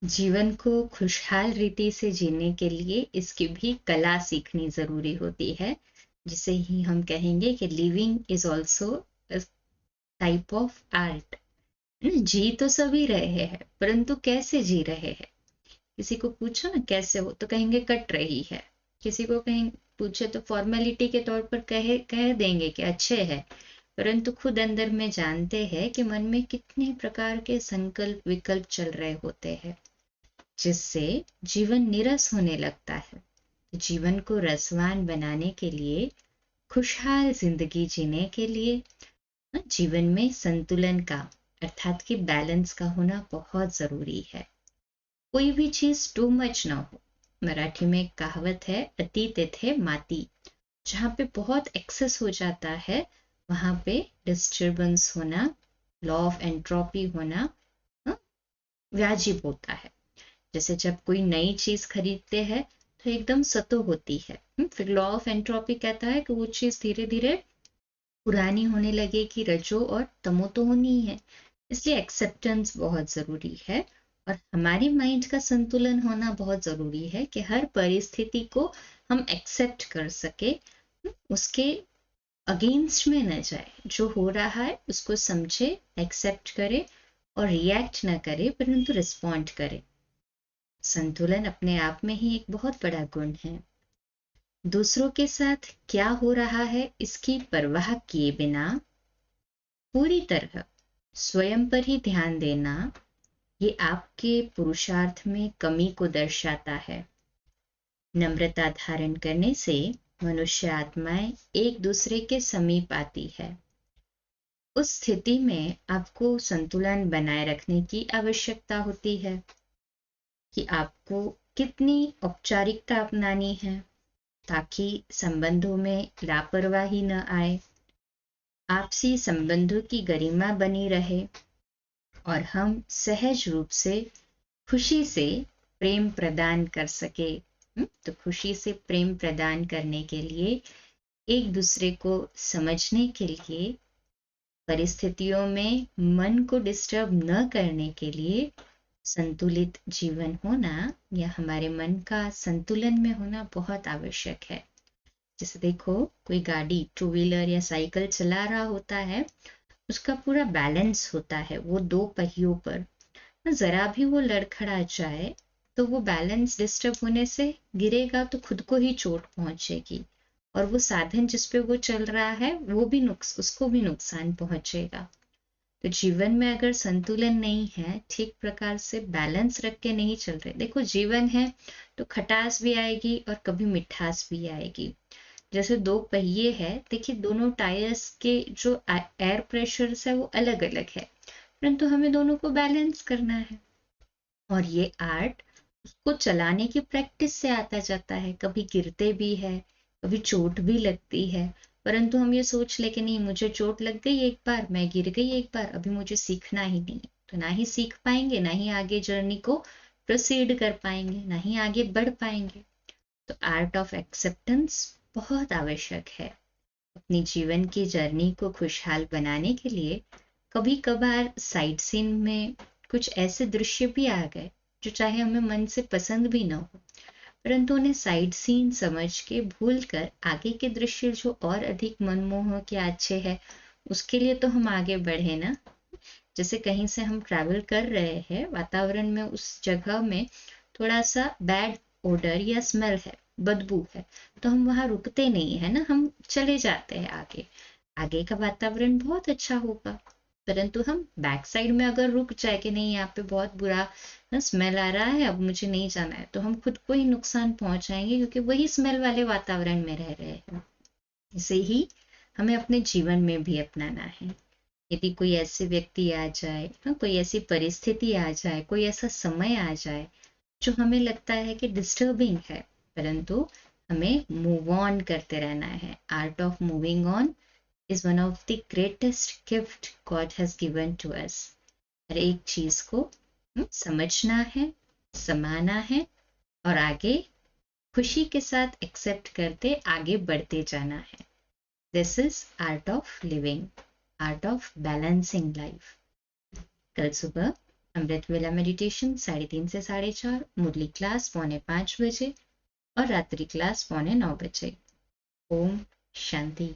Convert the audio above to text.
जीवन को खुशहाल रीति से जीने के लिए इसकी भी कला सीखनी ज़रूरी होती है, जिसे ही हम कहेंगे कि living is also a type of art. जी तो सभी रहे हैं, परंतु कैसे जी रहे हैं? किसी को पूछो ना कैसे हो, तो कहेंगे कट रही है। किसी को कहें पूछे तो फॉर्मेलिटी के तौर पर कह देंगे कि अच्छे है, परंतु खुद अंदर में जानते हैं कि मन में कितने प्रकार के संकल्प विकल्प चल रहे होते हैं, जिससे जीवन नीरस होने लगता है। तो जीवन को रसवान बनाने के लिए, खुशहाल जिंदगी जीने के लिए जीवन में संतुलन का अर्थात कि बैलेंस का होना बहुत जरूरी है। कोई भी चीज टू मच ना हो। मराठी में एक कहावत है, अति तिथे माती। जहाँ पे बहुत एक्सेस हो जाता है, वहां पे डिस्टरबेंस होना, लॉ ऑफ एंट्रोपी होना वाजिब होता है। जैसे जब कोई नई चीज खरीदते हैं तो एकदम सतो होती है, फिर लॉ ऑफ एंट्रोपी कहता है कि वो चीज धीरे धीरे पुरानी होने लगेगी, रजो और तमो तो होनी ही है। इसलिए एक्सेप्टेंस बहुत जरूरी है, और हमारी माइंड का संतुलन होना बहुत जरूरी है कि हर परिस्थिति को हम एक्सेप्ट कर सके, उसके अगेंस्ट में न जाए। जो हो रहा है उसको समझे, एक्सेप्ट करे और रिएक्ट न करे, परंतु रिस्पॉन्ड करे। संतुलन अपने आप में ही एक बहुत बड़ा गुण है। दूसरों के साथ क्या हो रहा है इसकी परवाह किए बिना पूरी तरह स्वयं पर ही ध्यान देना, ये आपके पुरुषार्थ में कमी को दर्शाता है। नम्रता धारण करने से मनुष्य आत्माएं एक दूसरे के समीप आती है। उस स्थिति में आपको संतुलन बनाए रखने की आवश्यकता होती है कि आपको कितनी औपचारिकता अपनानी है ताकि संबंधों में लापरवाही न आए, आपसी संबंधों की गरिमा बनी रहे और हम सहज रूप से खुशी से प्रेम प्रदान कर सके। तो खुशी से प्रेम प्रदान करने के लिए, एक दूसरे को समझने के लिए, परिस्थितियों में मन को डिस्टर्ब न करने के लिए संतुलित जीवन होना या हमारे मन का संतुलन में होना बहुत आवश्यक है। जैसे देखो, कोई गाड़ी टू व्हीलर या साइकिल चला रहा होता है, उसका पूरा बैलेंस होता है वो दो पहियों पर। जरा भी वो लड़खड़ा जाए तो वो बैलेंस डिस्टर्ब होने से गिरेगा तो खुद को ही चोट पहुंचेगी, और वो साधन जिस पे वो चल रहा है वो भी उसको भी नुकसान पहुंचेगा। तो जीवन में अगर संतुलन नहीं है, ठीक प्रकार से बैलेंस रख के नहीं चल रहे, देखो जीवन है तो खटास भी आएगी और कभी मिठास भी आएगी। जैसे दो पहिए है, देखिए दोनों टायर्स के जो एयर प्रेशर है वो अलग अलग है, परंतु हमें दोनों को बैलेंस करना है। और ये आर्ट उसको चलाने की प्रैक्टिस से आता जाता है। कभी गिरते भी है, कभी चोट भी लगती है, परंतु हम ये सोच ले कि नहीं, मुझे चोट लग गई एक बार, मैं गिर गई एक बार, अभी मुझे सीखना ही नहीं, तो ना ही सीख पाएंगे, ना ही आगे जर्नी को प्रोसीड कर पाएंगे, ना ही आगे बढ़ पाएंगे। तो आर्ट ऑफ एक्सेप्टेंस बहुत आवश्यक है अपनी जीवन की जर्नी को खुशहाल बनाने के लिए। कभी कभार साइट सीन में कुछ ऐसे दृश्य भी आ गए जो चाहे हमें मन से पसंद भी ना हो, परंतु उन्हें साइट सीन समझ के भूल कर आगे के दृश्य जो और अधिक मनमोहक या अच्छे हैं, उसके लिए तो हम आगे बढ़े ना। जैसे कहीं से हम ट्रैवल कर रहे हैं, वातावरण में उस जगह में थोड़ा सा बैड ओडर या स्मेल है, बदबू है, तो हम वहां रुकते नहीं है ना, हम चले जाते हैं आगे। आगे का वातावरण बहुत अच्छा होगा, परंतु हम बैक साइड में अगर रुक जाए कि नहीं, यहाँ पे बहुत बुरा स्मेल आ रहा है, अब मुझे नहीं जाना है, तो हम खुद को ही नुकसान पहुंचाएंगे, क्योंकि वही स्मेल वाले वातावरण में रह रहे हैं। इसे ही हमें अपने जीवन में भी अपनाना है। यदि कोई ऐसे व्यक्ति आ जाए, कोई ऐसी परिस्थिति आ जाए, कोई ऐसा समय आ जाए जो हमें लगता है कि डिस्टर्बिंग है, परंतु हमें मूव ऑन करते रहना है। Art of moving on is one of the greatest gift God has given to us. हर एक चीज को समझना है, समाना है और आगे खुशी के साथ एक्सेप्ट करते आगे बढ़ते जाना है। This is art of living, art of balancing life. कल सुबह अमृत वेला मेडिटेशन 3:30 से 4:30, मुरली क्लास 4:45 बजे और रात्रि क्लास 8:45 बजे। ओम शांति।